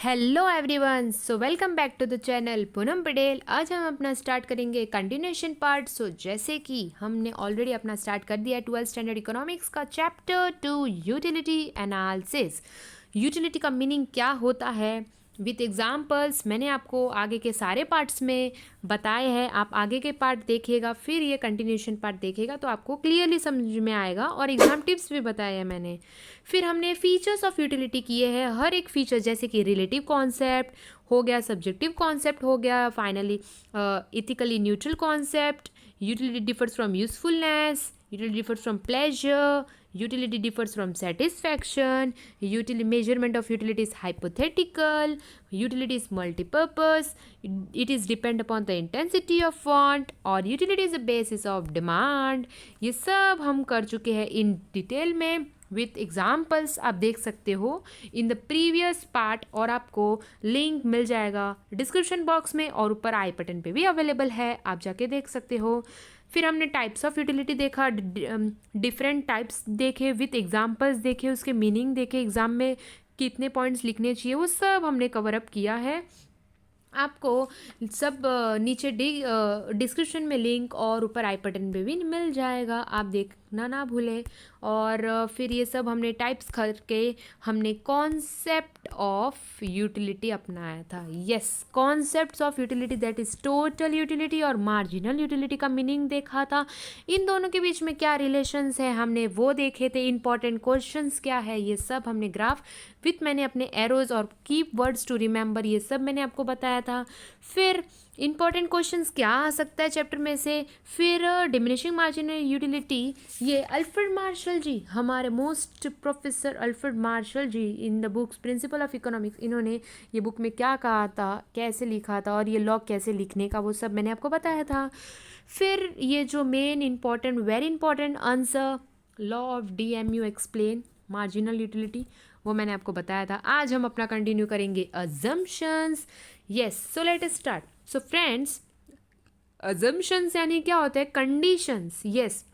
Hello everyone, so welcome back to the channel Poonam Patel. आज हम अपना स्टार्ट करेंगे कंटिन्यूएशन पार्ट। जैसे कि हमने ऑलरेडी अपना स्टार्ट कर दिया 12th स्टैंडर्ड इकोनॉमिक्स का चैप्टर 2 यूटिलिटी एनालिसिस। यूटिलिटी का मीनिंग क्या होता है विथ एग्जाम्पल्स मैंने आपको आगे के सारे पार्ट्स में बताए हैं। आप आगे के पार्ट देखिएगा, फिर ये कंटिन्यूएशन पार्ट देखिएगा तो आपको क्लियरली समझ में आएगा, और एग्जाम टिप्स भी बताए हैं मैंने। फिर हमने फीचर्स ऑफ यूटिलिटी किए हैं, हर एक फीचर जैसे कि रिलेटिव कॉन्सेप्ट हो गया, सब्जेक्टिव कॉन्सेप्ट हो गया, finally ethically neutral concept, utility differs from usefulness, utility differs from pleasure, utility differs from satisfaction, utility measurement of utility is hypothetical, utility is multipurpose, it is depend upon the intensity of want, और utility is the basis of demand। ये सब हम कर चुके हैं in detail में with examples. आप देख सकते हो इन द प्रीवियस पार्ट, और आपको लिंक मिल जाएगा डिस्क्रिप्शन बॉक्स में और ऊपर आई बटन पे भी अवेलेबल है, आप जाके देख सकते हो। फिर हमने टाइप्स ऑफ यूटिलिटी देखा, डिफरेंट टाइप्स देखे, विथ एग्जाम्पल्स देखे, उसके मीनिंग देखे, एग्जाम में कितने पॉइंट्स लिखने चाहिए वो सब हमने कवर अप किया है। आपको सब नीचे डिस्क्रिप्शन में लिंक और ऊपर आई बटन पे भी मिल जाएगा, आप देखना ना भूलें। और फिर ये सब हमने टाइप्स करके हमने कॉन्सेप्ट ऑफ यूटिलिटी अपनाया था। Yes, concepts of utility, that is total utility और मार्जिनल यूटिलिटी का मीनिंग देखा था। इन दोनों के बीच में क्या रिलेशंस है हमने वो देखे थे। इंपॉर्टेंट क्वेश्चंस क्या है ये सब हमने ग्राफ विथ मैंने अपने एरोज और कीप वर्ड्स टू रिमेंबर ये सब मैंने आपको बताया था। फिर इंपॉर्टेंट क्वेश्चंस क्या आ सकता है चैप्टर में से। फिर डिमिनिशिंग मार्जिनल यूटिलिटी, ये अल्फ्रेड मार्शल जी, हमारे most professor Alfred Marshall ji in the books principle of economics, इन्होंने ये बुक में क्या कहा था, कैसे लिखा था, और ये लॉ कैसे लिखने का वो सब मैंने आपको बताया था। फिर ये जो main important very important answer, law of DMU explain marginal utility, वो मैंने आपको बताया था। आज हम अपना कंटिन्यू करेंगे assumptions. Yes, so let us start. So friends, assumptions यानी क्या होता है, कंडीशंस। यस,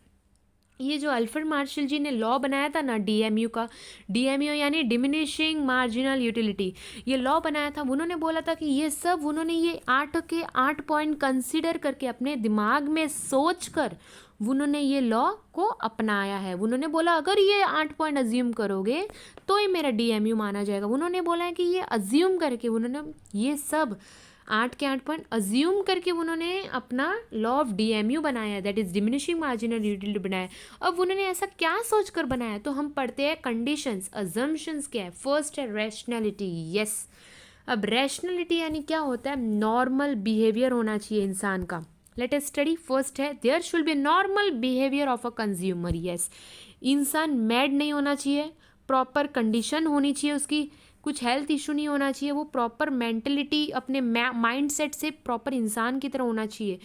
ये जो अल्फ्रेड मार्शल जी ने लॉ बनाया था ना DMU का, DMU यानी डिमिनिशिंग मार्जिनल यूटिलिटी, ये लॉ बनाया था। उन्होंने बोला था कि ये सब उन्होंने ये 8 पॉइंट कंसीडर करके अपने दिमाग में सोच कर उन्होंने ये लॉ को अपनाया है। उन्होंने बोला अगर ये 8 पॉइंट अज्यूम करोगे तो ही मेरा DMU माना जाएगा। उन्होंने बोला है कि ये अज्यूम करके उन्होंने ये सब 8 पॉइंट अज्यूम करके उन्होंने अपना लॉ ऑफ DMU बनाया, that is diminishing marginal utility बनाया। अब उन्होंने ऐसा क्या सोचकर बनाया, तो हम पढ़ते हैं कंडीशंस। अजम्पशंस क्या है, फर्स्ट है रैशनैलिटी। यस, अब रैशनैलिटी यानी क्या होता है, नॉर्मल बिहेवियर होना चाहिए इंसान का। Let us study. फर्स्ट है there should be normal behaviour of a consumer. Yes, इंसान मैड नहीं होना चाहिए, प्रॉपर कंडीशन होनी चाहिए उसकी, कुछ हेल्थ इशू नहीं होना चाहिए, वो प्रॉपर मेंटलिटी अपने माइंड सेट से प्रॉपर इंसान की तरह होना चाहिए।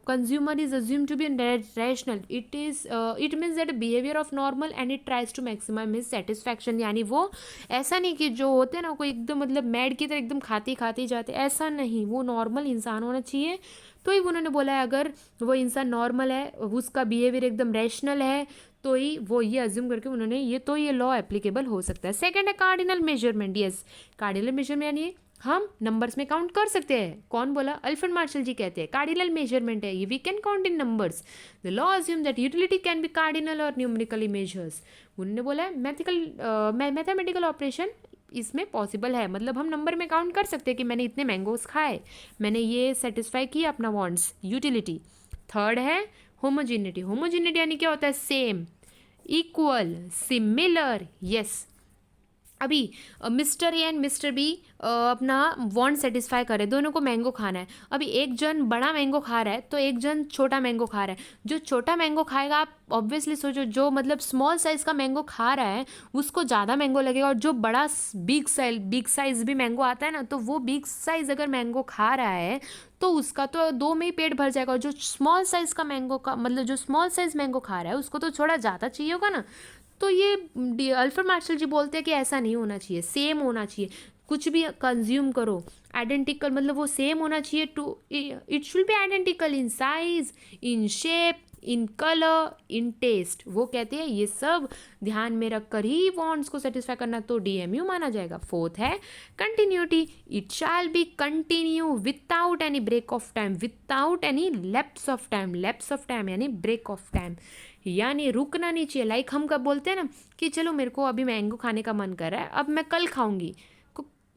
Consumer is assume to be rational, it means that behaviour of normal and it tries to maximum his satisfaction. यानी वो ऐसा नहीं कि जो होते हैं ना कोई एकदम मतलब मैड की तरह एकदम खाते खाते जाते, ऐसा नहीं, वो नॉर्मल इंसान होना चाहिए। तो ही उन्होंने बोला है अगर वो इंसान नॉर्मल है, उसका बिहेवियर एकदम रैशनल है, तो ही वो ये अज्यूम करके उन्होंने ये लॉ एप्लीकेबल हो सकता है। सेकंड है cardinal measurement. Yes, cardinal measurement यानी हम नंबर्स में काउंट कर सकते हैं। कौन बोला, अल्फ्रेड मार्शल जी कहते हैं कार्डिनल मेजरमेंट है ये, we can count in numbers. The law assume that utility can be cardinal और न्यूमेरिकली मेजर्स। उन्होंने बोला है मैथमेटिकल ऑपरेशन इसमें पॉसिबल है, मतलब हम नंबर में काउंट कर सकते हैं कि मैंने इतने मैंगोज खाए, मैंने ये सेटिस्फाई किया अपना वांट्स, यूटिलिटी। थर्ड है होमोजिनिटी। होमोजिनिटी यानी क्या होता है, सेम, इक्वल, सिमिलर। यस, अभी mister A and mister B अपना वांट सेटिस्फाई करे, दोनों को मैंगो खाना है। अभी एक जन बड़ा मैंगो खा रहा है तो एक जन छोटा मैंगो खा रहा है। जो छोटा मैंगो खाएगा, आप ऑब्वियसली सोचो जो मतलब स्मॉल साइज़ का मैंगो खा रहा है उसको ज़्यादा मैंगो लगेगा, और जो बड़ा बिग साइज़ भी मैंगो आता है ना, तो वो बिग साइज़ अगर मैंगो खा रहा है तो उसका तो 2 में ही पेट भर जाएगा, और जो स्मॉल साइज़ का मैंगो का मतलब जो स्मॉल साइज़ मैंगो खा रहा है उसको तो थोड़ा ज़्यादा चाहिए होगा ना। तो ये अल्फ्रेड मार्शल जी बोलते हैं कि ऐसा नहीं होना चाहिए, सेम होना चाहिए। कुछ भी कंज्यूम करो आइडेंटिकल, मतलब वो सेम होना चाहिए, to it should be identical in size, in shape, in colour, in taste. वो कहते हैं ये सब ध्यान में रखकर ही वांट्स को सेटिस्फाई करना तो डीएमयू माना जाएगा। फोर्थ है continuity, it shall be continue without any break of time, without any lapse of time. Lapse of time यानी ब्रेक ऑफ टाइम, यानी रुकना नहीं चाहिए। लाइक हम कब बोलते हैं ना कि चलो मेरे को अभी मैंगो खाने का मन कर रहा है, अब मैं कल खाऊंगी,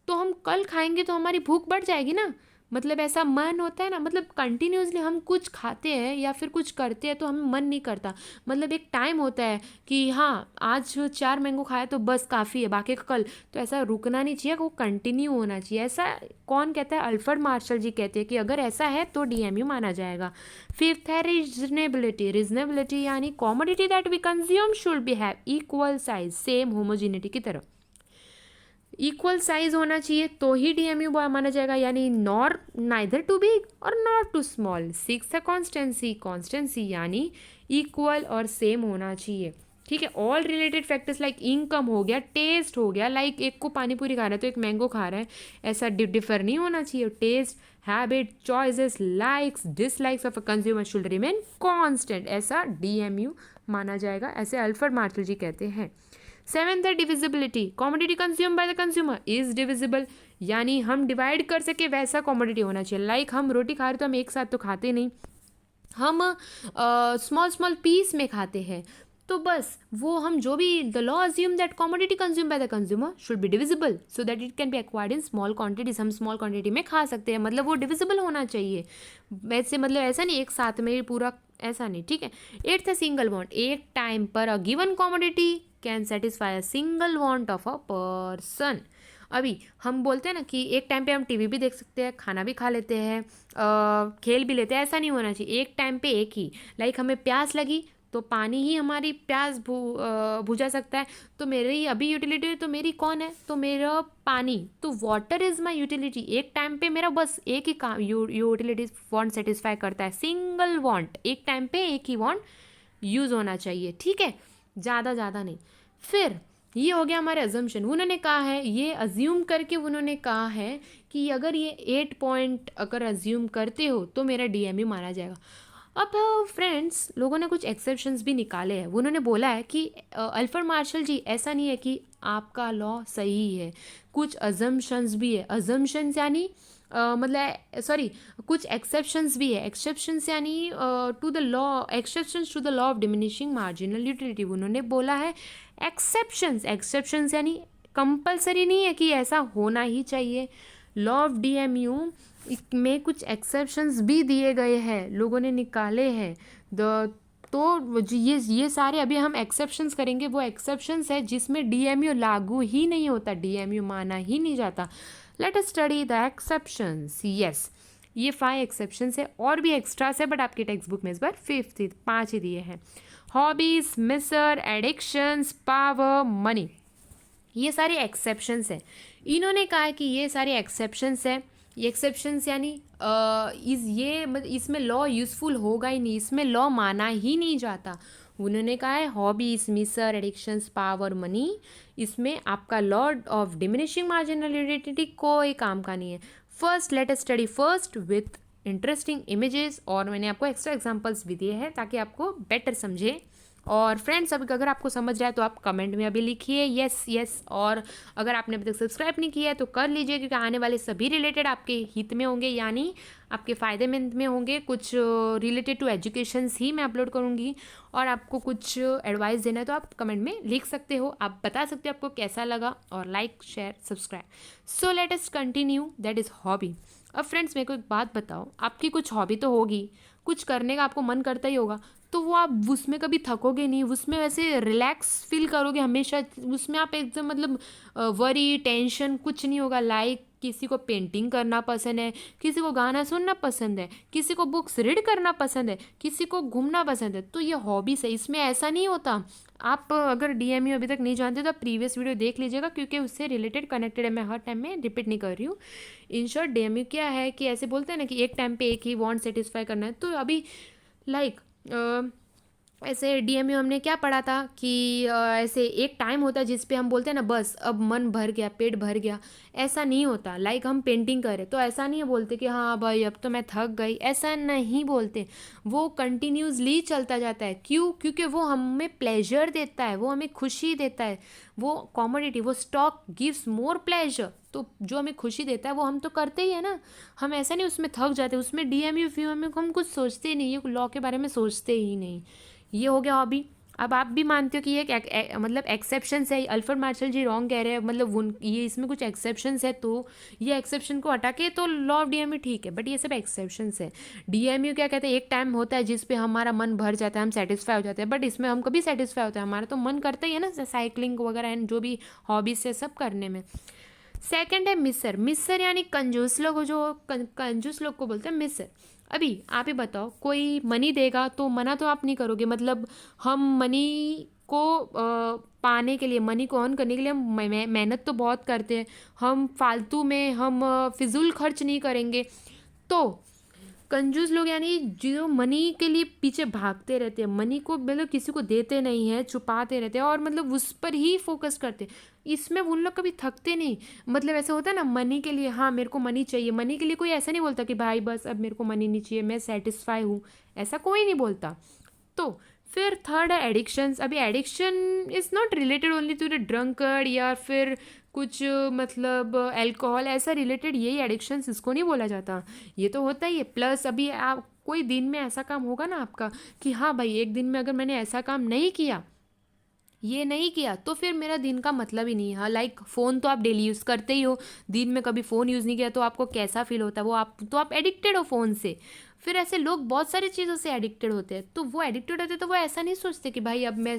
तो हम कल खाएंगे तो हमारी भूख बढ़ जाएगी ना। मतलब ऐसा मन होता है ना, मतलब कंटिन्यूसली हम कुछ खाते हैं या फिर कुछ करते हैं तो हमें मन नहीं करता। मतलब एक टाइम होता है कि हाँ आज 4 मैंगो खाया तो बस काफ़ी है, बाकी का कल। तो ऐसा रुकना नहीं चाहिए, वो कंटिन्यू होना चाहिए। ऐसा कौन कहता है? अल्फ्रेड मार्शल जी कहते हैं कि अगर ऐसा है तो डीएमयू माना जाएगा। फिफ्थ है रीजनेबिलिटी। रीजनेबिलिटी यानी commodity that we consume should be have equal size, same homogeneity की तरह इक्वल साइज होना चाहिए तो ही डीएमयू माना जाएगा, यानी नॉर नाइदर टू बिग और नॉट टू स्मॉल। सिक्स है कॉन्स्टेंसी। कॉन्स्टेंसी यानी इक्वल और सेम होना चाहिए, ठीक है। All related factors like income हो गया, टेस्ट हो गया, लाइक एक को पानी पूरी खा रहा है तो एक मैंगो खा रहा है, ऐसा डिफर नहीं होना चाहिए। Taste, habit, choices, likes, dislikes of a consumer should remain constant, ऐसा डीएमयू माना जाएगा, ऐसे अल्फ्रेड मार्शल जी कहते हैं। सेवेंथ है divisibility. Commodity consume by the consumer is divisible, यानी हम डिवाइड कर सके वैसा कॉमोडिटी होना चाहिए। लाइक हम रोटी खा रहे तो हम एक साथ तो खाते नहीं, हम स्मॉल स्मॉल पीस में खाते हैं। तो बस वो हम जो भी the law assume that commodity consume by the consumer should be divisible so that it can B acquired in small quantities. हम स्मॉल क्वांटिटी में खा सकते हैं, मतलब वो डिविजिबल होना चाहिए। वैसे मतलब ऐसा नहीं एक साथ में पूरा, ऐसा नहीं, ठीक है। एट्थ है सिंगल वांट। एक टाइम पर a given commodity can satisfy a single want of a person. अभी हम बोलते हैं ना कि एक टाइम पे हम टीवी भी देख सकते हैं, खाना भी खा लेते हैं, खेल भी लेते हैं, ऐसा नहीं होना चाहिए। एक टाइम पे एक ही, लाइक हमें प्यास लगी तो पानी ही हमारी प्यास बुझा सकता है। तो मेरी अभी यूटिलिटी तो मेरी कौन है? तो मेरा पानी, तो वाटर इज़ माई यूटिलिटी। एक टाइम पे मेरा बस एक ही काम यूटिलिटी वांट सेटिस्फाई करता है, सिंगल वांट, एक टाइम पे एक ही वांट यूज़ होना चाहिए, ठीक है, ज़्यादा नहीं। फिर ये हो गया हमारे अजम्पशन। उन्होंने कहा है, ये अज्यूम करके उन्होंने कहा है कि अगर ये 8 पॉइंट अगर अज्यूम करते हो तो मेरा डीएमयू माना जाएगा। अब फ्रेंड्स लोगों ने कुछ एक्सेप्शंस भी निकाले हैं। उन्होंने बोला है कि अल्फ्रेड मार्शल जी ऐसा नहीं है कि आपका लॉ सही है, कुछ अजम्पशंस भी है। अजम्पशंस यानी मतलब सॉरी कुछ एक्सेप्शंस भी है। एक्सेप्शंस यानी to the law, exceptions to the law of diminishing marginal utility. उन्होंने बोला है एक्सेप्शंस यानी कंपलसरी नहीं है कि ऐसा होना ही चाहिए। लॉ ऑफ डीएमयू में कुछ एक्सेप्शंस भी दिए गए हैं, लोगों ने निकाले हैं। तो ये सारे अभी हम एक्सेप्शंस करेंगे। वो एक्सेप्शंस है जिसमें डीएमयू लागू ही नहीं होता, डीएमयू माना ही नहीं जाता। Late us study the exceptions. Yes, ये 5 एक्सेप्शंस है, और भी एक्स्ट्रास है बट आपकी टेक्स्ट बुक में इस बार 5 ही दिए हैं। हॉबीज, मिसर, एडिक्शंस, पावर, मनी, ये सारे एक्सेप्शंस हैं। इन्होंने कहा है कि ये सारे एक्सेप्शंस है। ये एक्सेप्शंस यानी इसमें लॉ यूज़फुल होगा ही नहीं, इसमें लॉ माना ही नहीं जाता। उन्होंने कहा है हॉबीज, मिसर, एडिक्शंस, पावर, मनी, इसमें आपका law of diminishing marginal utility कोई काम का नहीं है। First let us study first with interesting images, और मैंने आपको एक्स्ट्रा एग्जांपल्स भी दिए हैं ताकि आपको बेटर समझे। और फ्रेंड्स अब अगर आपको समझ रहा है तो आप कमेंट में अभी लिखिए यस। और अगर आपने अभी तक सब्सक्राइब नहीं किया है तो कर लीजिए, क्योंकि आने वाले सभी रिलेटेड आपके हित में होंगे, यानी आपके फ़ायदेमंद में होंगे। कुछ रिलेटेड टू एजुकेशंस ही मैं अपलोड करूँगी, और आपको कुछ एडवाइस देना है तो आप कमेंट में लिख सकते हो, आप बता सकते हो आपको कैसा लगा, और like, share, subscribe. So let us continue, that is hobby. अब फ्रेंड्स मेरे को एक बात बताओ, आपकी कुछ हॉबी तो होगी, कुछ करने का आपको मन करता ही होगा, तो वो आप उसमें कभी थकोगे नहीं, उसमें वैसे रिलैक्स फील करोगे हमेशा, उसमें आप एकदम मतलब वरी टेंशन कुछ नहीं होगा। लाइक किसी को पेंटिंग करना पसंद है, किसी को गाना सुनना पसंद है, किसी को बुक्स रीड करना पसंद है, किसी को घूमना पसंद है, तो ये हॉबीज है। इसमें ऐसा नहीं होता। आप अगर डीएमयू अभी तक नहीं जानते तो आप प्रीवियस वीडियो देख लीजिएगा, क्योंकि उससे रिलेटेड कनेक्टेड है, मैं हर टाइम में रिपीट नहीं कर रही हूँ। इन शॉर्ट डीएमयू क्या है कि ऐसे बोलते हैं ना कि एक टाइम पे एक ही वांट सेटिस्फाई करना है, तो अभी लाइक ऐसे डीएमयू हमने क्या पढ़ा था कि ऐसे एक टाइम होता है जिस पे हम बोलते हैं ना बस अब मन भर गया, पेट भर गया। ऐसा नहीं होता। लाइक हम पेंटिंग करें तो ऐसा नहीं है बोलते कि हाँ भाई अब तो मैं थक गई, ऐसा नहीं बोलते। वो कंटिन्यूसली चलता जाता है। क्यों? क्योंकि वो हमें प्लेजर देता है, वो हमें खुशी देता है। वो कॉमोडिटी, वो स्टॉक गिव्स मोर प्लेजर। तो जो हमें खुशी देता है वो हम तो करते ही है ना। हम ऐसा नहीं उसमें थक जाते, उसमें डीएमयू फीयू में हम कुछ सोचते ही नहीं, ये लॉ के बारे में सोचते ही नहीं। ये हो गया हॉबी। अब आप भी मानते हो कि ये मतलब एक्सेप्शंस है। अल्फ्रेड मार्शल जी रॉन्ग कह रहे हैं, मतलब उन ये इसमें कुछ एक्सेप्शंस है, तो ये एक्सेप्शन को हटा के तो लॉ ऑफ डीएमयू ठीक है, बट ये सब एक्सेप्शंस है। डीएमयू क्या कहते हैं, एक टाइम होता है जिस पे हमारा मन भर जाता है, हम सेटिस्फाई हो जाते हैं, बट इसमें हम कभी सेटिस्फाई होता है, हमारा तो मन करता ही है ना साइकिलिंग वगैरह एंड जो भी हॉबीज है सब करने में। सेकंड है मिसर। मिसर यानी कंजूस लोग, जो कंजूस लोग को बोलते हैं मिसर। अभी आप ही बताओ, कोई मनी देगा तो मना तो आप नहीं करोगे। मतलब हम मनी को पाने के लिए, मनी को अर्न करने के लिए हम मेहनत तो बहुत करते हैं। हम फालतू में हम फिजूल खर्च नहीं करेंगे। तो कंजूस लोग यानी जो मनी के लिए पीछे भागते रहते हैं, मनी को मतलब किसी को देते नहीं है, छुपाते रहते हैं और मतलब उस पर ही फोकस करते हैं। इसमें उन लोग कभी थकते नहीं। मतलब ऐसा होता है ना मनी के लिए, हाँ मेरे को मनी चाहिए, मनी के लिए कोई ऐसा नहीं बोलता कि भाई बस अब मेरे को मनी नहीं चाहिए, मैं सेटिस्फाई हूँ। ऐसा कोई नहीं बोलता। तो फिर थर्ड है एडिक्शंस। अभी addiction is not related only to the drunkard या फिर कुछ मतलब अल्कोहल, ऐसा रिलेटेड यही एडिक्शंस, इसको नहीं बोला जाता। ये तो होता ही है। प्लस अभी आप कोई दिन में ऐसा काम होगा ना आपका कि हाँ भाई एक दिन में अगर मैंने ऐसा काम नहीं किया, ये नहीं किया, तो फिर मेरा दिन का मतलब ही नहीं है। हाँ लाइक फ़ोन तो आप डेली यूज़ करते ही हो, दिन में कभी फ़ोन यूज़ नहीं किया तो आपको कैसा फील होता है, वो आप तो आप एडिक्टेड हो फ़ोन से। फिर ऐसे लोग बहुत सारी चीज़ों से एडिक्टेड होते हैं। तो वो एडिक्टेड होते हैं तो वो ऐसा नहीं सोचते कि भाई अब मैं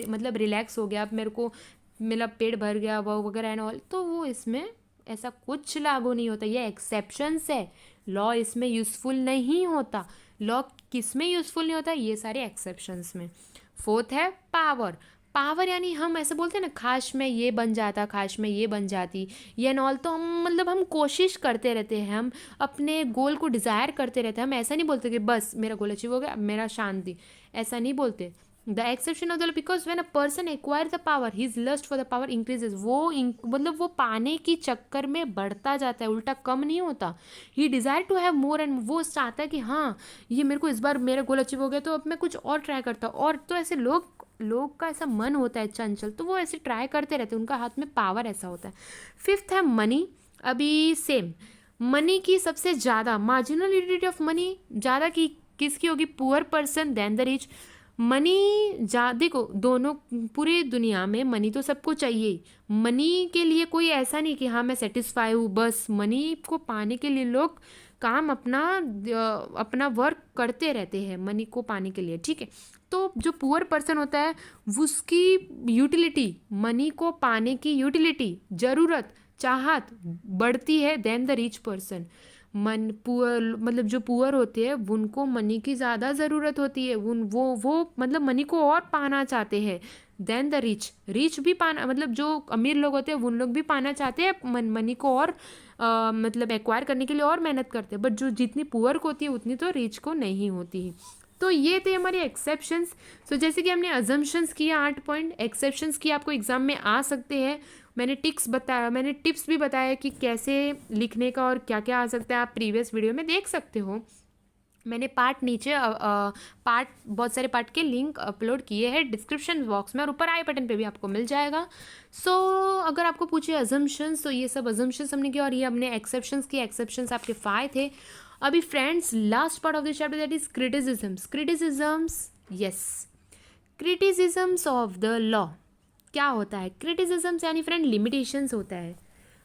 मतलब रिलैक्स हो गया, अब मेरे को मेरा पेट भर गया वो वगैरह एंड ऑल, तो वो इसमें ऐसा कुछ लागू नहीं होता। ये एक्सेप्शंस है। लॉ इसमें यूज़फुल नहीं होता। लॉ किस में यूज़फुल नहीं होता? ये सारे एक्सेप्शंस में। फोर्थ है पावर। पावर यानी हम ऐसे बोलते हैं ना, काश में ये बन जाता, काश में ये बन जाती, ये नॉल। तो हम मतलब हम कोशिश करते रहते हैं, हम अपने गोल को डिज़ायर करते रहते हैं। हम ऐसा नहीं बोलते कि बस मेरा गोल अचीव हो गया, अब मेरा शांति, ऐसा नहीं बोलते। The exception of the because when a person acquire the power his lust for the power increases. वो मतलब वो पाने की चक्कर में बढ़ता जाता है, उल्टा कम नहीं होता। He desire to have more and वो चाहता है कि हाँ ये मेरे को इस बार मेरा गोल अचीव हो गया तो अब मैं कुछ और ट्राई करता हूँ। और तो ऐसे लोग का ऐसा मन होता है चंचल, तो वो ऐसे ट्राई करते रहते हैं, उनका हाथ में पावर ऐसा होता है। फिफ्थ है मनी। अभी सेम मनी की सबसे ज़्यादा मार्जिनल यूटिलिटी ऑफ मनी ज़्यादा की किसकी होगी? Poor person then the rich. Money देखो दोनों, पूरी दुनिया में मनी तो सबको चाहिए। मनी के लिए कोई ऐसा नहीं कि हाँ मैं सेटिस्फाई हूँ, बस मनी को पाने के लिए लोग काम अपना वर्क करते रहते हैं मनी को पाने के लिए, ठीक है। तो जो पुअर पर्सन होता है उसकी यूटिलिटी, मनी को पाने की यूटिलिटी, ज़रूरत, चाहत बढ़ती है देन द रिच पर्सन। मन पुअर मतलब जो पुअर होते हैं उनको मनी की ज़्यादा ज़रूरत होती है, उन वो मतलब मनी को और पाना चाहते हैं देन द रिच भी पाना, मतलब जो अमीर लोग होते हैं उन लोग भी पाना चाहते हैं मनी को और मतलब एक्वायर करने के लिए और मेहनत करते हैं। बट जो जितनी पुअर को होती है उतनी तो रिच को नहीं होती है। तो ये थे हमारे एक्सेप्शंस। सो जैसे कि हमने अजम्पशंस किया 8 पॉइंट, एक्सेप्शंस किया आपको एग्जाम में आ सकते हैं। मैंने टिप्स भी बताया कि कैसे लिखने का और क्या क्या आ सकता है, आप प्रीवियस वीडियो में देख सकते हो। मैंने पार्ट नीचे पार्ट बहुत सारे पार्ट के लिंक अपलोड किए हैं डिस्क्रिप्शन बॉक्स में और ऊपर आई बटन पे भी आपको मिल जाएगा। सो अगर आपको पूछे अजम्पशंस, तो ये सब अजम्पशंस हमने किया और ये हमने एक्सेप्शंस किए। एक्सेप्शंस आपके 5 थे। अभी friends last part of the chapter that is criticisms. Yes, criticisms of the law. क्या होता है क्रिटिसिज्म्स? यानी फ्रेंड लिमिटेशंस होता है।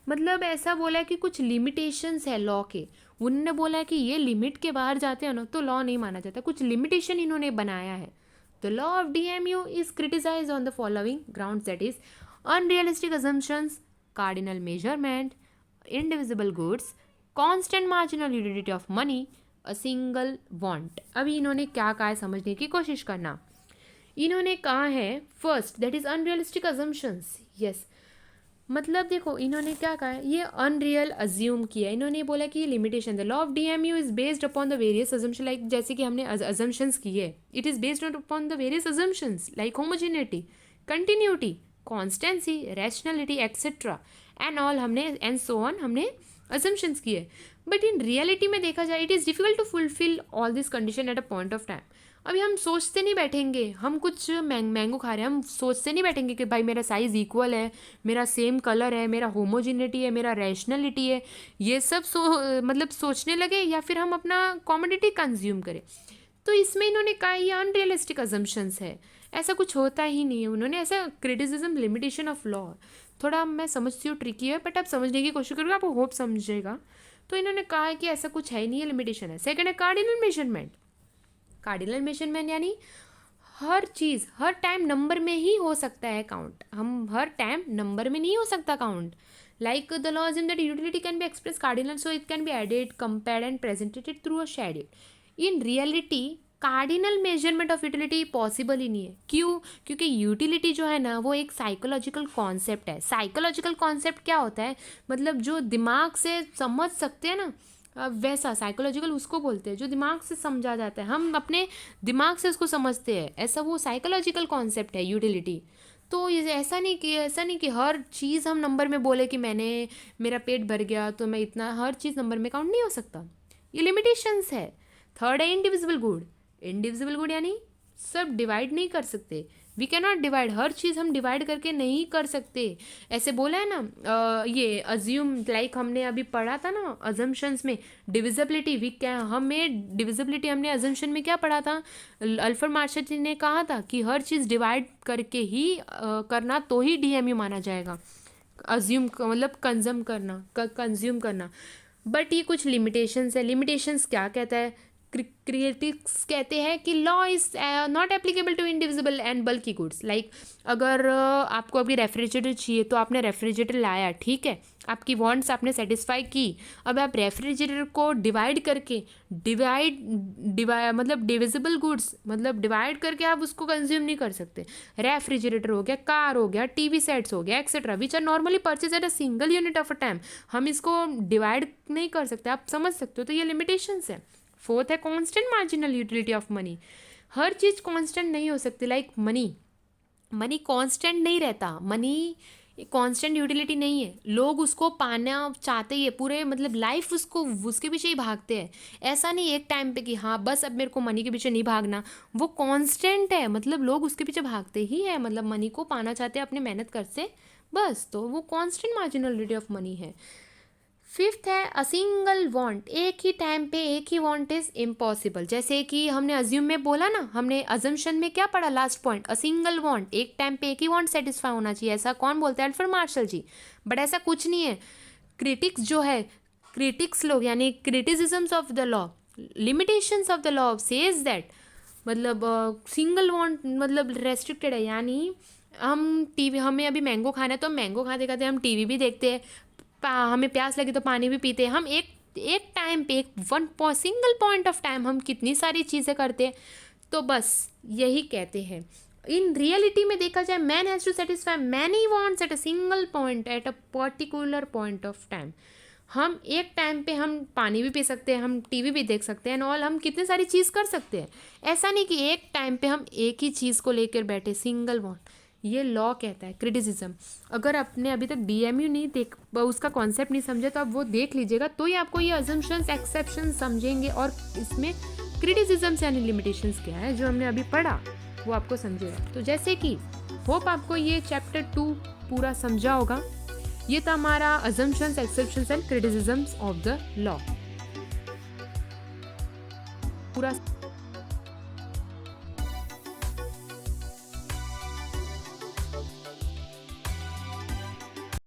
मतलब ऐसा बोला है कि कुछ लिमिटेशंस है लॉ के। उन्होंने बोला है कि ये लिमिट के बाहर जाते हैं ना तो लॉ नहीं माना जाता, कुछ लिमिटेशन इन्होंने बनाया है। The law of DMU is criticise on the following grounds, that is unrealistic assumptions, cardinal measurement, indivisible goods, constant marginal utility of money, a single want। अभी इन्होंने क्या कहा है समझने की कोशिश करना। इन्होंने कहा है first that is unrealistic assumptions। Yes, मतलब देखो इन्होंने क्या कहा है, ये अनरियल अज्यूम किया है। इन्होंने बोला कि ये limitation, the law of DMU is based upon the various assumption, like जैसे कि हमने अजम्पशंस किए, it is based upon the various assumptions like homogeneity, continuity, constancy, rationality etcetera and all, हमने एंड सो ऑन हमने assumptions किए। But in reality में देखा जाए, it is difficult to fulfil all this condition at a point of time. अभी हम सोचते नहीं बैठेंगे, हम कुछ मैंगो खा रहे हैं, हम सोचते नहीं बैठेंगे कि भाई मेरा साइज़ इक्वल है, मेरा सेम कलर है, मेरा होमोजिनिटी है, मेरा रैशनलिटी है, ये सब मतलब सोचने लगे, या फिर हम अपना कॉमोडिटी कंज्यूम करें। तो इसमें इन्होंने कहा ये अनरियलिस्टिक अजम्पशंस है, ऐसा कुछ होता ही नहीं है। उन्होंने ऐसा क्रिटिसिज्म लिमिटेशन ऑफ लॉ, थोड़ा मैं समझती हूँ ट्रिकी है, बट आप समझने की कोशिश करोगे, आपको होप समझेगा। तो इन्होंने कहा है कि ऐसा कुछ है ही नहीं है, लिमिटेशन है। सेकंड है कार्डिनल मेजरमेंट। कार्डिनल मेजरमेंट यानी हर चीज़ हर टाइम नंबर में ही हो सकता है काउंट, हम हर टाइम नंबर में नहीं हो सकता count. Like the law is in that utility can be express cardinal, so it can be added, compared and presented through a schedule. In reality cardinal measurement of utility possible ही नहीं है। क्यों? क्योंकि utility जो है ना वो एक साइकोलॉजिकल कॉन्सेप्ट है। साइकोलॉजिकल कॉन्सेप्ट क्या होता है, मतलब जो दिमाग से समझ सकते हैं ना, वैसा साइकोलॉजिकल उसको बोलते हैं जो दिमाग से समझा जाता है, हम अपने दिमाग से उसको समझते हैं, ऐसा वो साइकोलॉजिकल कॉन्सेप्ट है यूटिलिटी। तो ये ऐसा नहीं कि हर चीज़ हम नंबर में बोले कि मेरा पेट भर गया तो मैं इतना, हर चीज़ नंबर में काउंट नहीं हो सकता, ये लिमिटेशंस है। थर्ड है इंडिविजिबल गुड। इंडिविजिबल गुड यानी सब डिवाइड नहीं कर सकते, वी कैन नॉट डिवाइड, हर चीज़ हम डिवाइड करके नहीं कर सकते। ऐसे बोला है ना, ये अज्यूम, लाइक हमने अभी पढ़ा था ना अजम्पशंस में डिविजिबिलिटी, वी कैन, हमें डिविजिबिलिटी हमने अजम्पशन में क्या पढ़ा था, अल्फ्रेड मार्शल जी ने कहा था कि हर चीज़ डिवाइड करके ही करना तो ही डीएमयू माना जाएगा, अज्यूम मतलब कंज्यूम करना। बट ये कुछ लिमिटेशंस है। लिमिटेशंस क्या कहता है, क्रिटिक्स कहते हैं कि law is not applicable to indivisible and bulky goods. Like अगर आपको अभी रेफ्रिजरेटर चाहिए तो आपने रेफ्रिजरेटर लाया, ठीक है, आपकी वांट्स आपने सेटिस्फाई की। अब आप रेफ्रिजरेटर को डिवाइड करके मतलब डिविजिबल गुड्स मतलब डिवाइड करके आप उसको कंज्यूम नहीं कर सकते। रेफ्रिजरेटर हो गया, कार हो गया, टीवी सेट्स हो गया etcetera, which are normally purchase at a single unit of a time, हम इसको डिवाइड नहीं कर सकते, आप समझ सकते हो। तो ये लिमिटेशंस है। फोर्थ है constant marginal utility of money. Her cheese constant नहीं हो सकती। लाइक मनी कांस्टेंट नहीं रहता, मनी कांस्टेंट यूटिलिटी नहीं है, लोग उसको पाना चाहते ही है, पूरे मतलब लाइफ उसके पीछे ही भागते हैं। ऐसा नहीं एक टाइम पे कि हाँ बस अब मेरे को मनी के पीछे नहीं भागना, वो कांस्टेंट है, मतलब लोग उसके पीछे भागते ही है, मतलब मनी को पाना चाहते हैं अपने मेहनत कर से बस, तो वो constant marginal utility of money है। फिफ्थ है अ सिंगल वांट, एक ही टाइम पे एक ही वांट इज इम्पॉसिबल। जैसे कि हमने अज्यूम में बोला ना, हमने अजम्पशन में क्या पढ़ा last point, a single want, एक टाइम पे एक ही वांट सेटिस्फाई होना चाहिए, ऐसा कौन बोलते हैं, अल्फ्रेड मार्शल जी। बट ऐसा कुछ नहीं है। क्रिटिक्स जो है, क्रिटिक्स लोग यानी criticisms of the law, limitations of the law says that, मतलब सिंगल वांट मतलब रेस्ट्रिक्टेड है, यानी हम टीवी, हमें अभी मैंगो खाना है तो मैंगो खाते खाते हम टीवी भी देखते हैं, हमें प्यास लगी तो पानी भी पीते हैं, हम एक टाइम पे सिंगल पॉइंट ऑफ टाइम हम कितनी सारी चीज़ें करते हैं। तो बस यही कहते हैं। इन रियलिटी में देखा जाए, man has to satisfy many wants at a single point at a particular point of time. हम एक टाइम पे हम पानी भी पी सकते हैं, हम टीवी भी देख सकते हैं और हम कितनी सारी चीज़ कर सकते हैं। ऐसा नहीं कि एक टाइम पे हम एक ही चीज़ को लेकर बैठे, सिंगल वांट, ये लॉ कहता है। क्रिटिसिज्म, अगर आपने अभी तक डीएमयू नहीं उसका कॉन्सेप्ट नहीं समझा तो आप वो देख लीजिएगा, तो ही आपको ये अजम्पशंस एक्सेप्शन समझेंगे और इसमें क्रिटिसिज्म यानी लिमिटेशंस क्या है जो हमने अभी पढ़ा वो आपको समझेगा। तो जैसे कि होप आपको ये चैप्टर 2 पूरा समझा होगा। ये था हमारा assumptions, exceptions and criticisms of the law पूरा।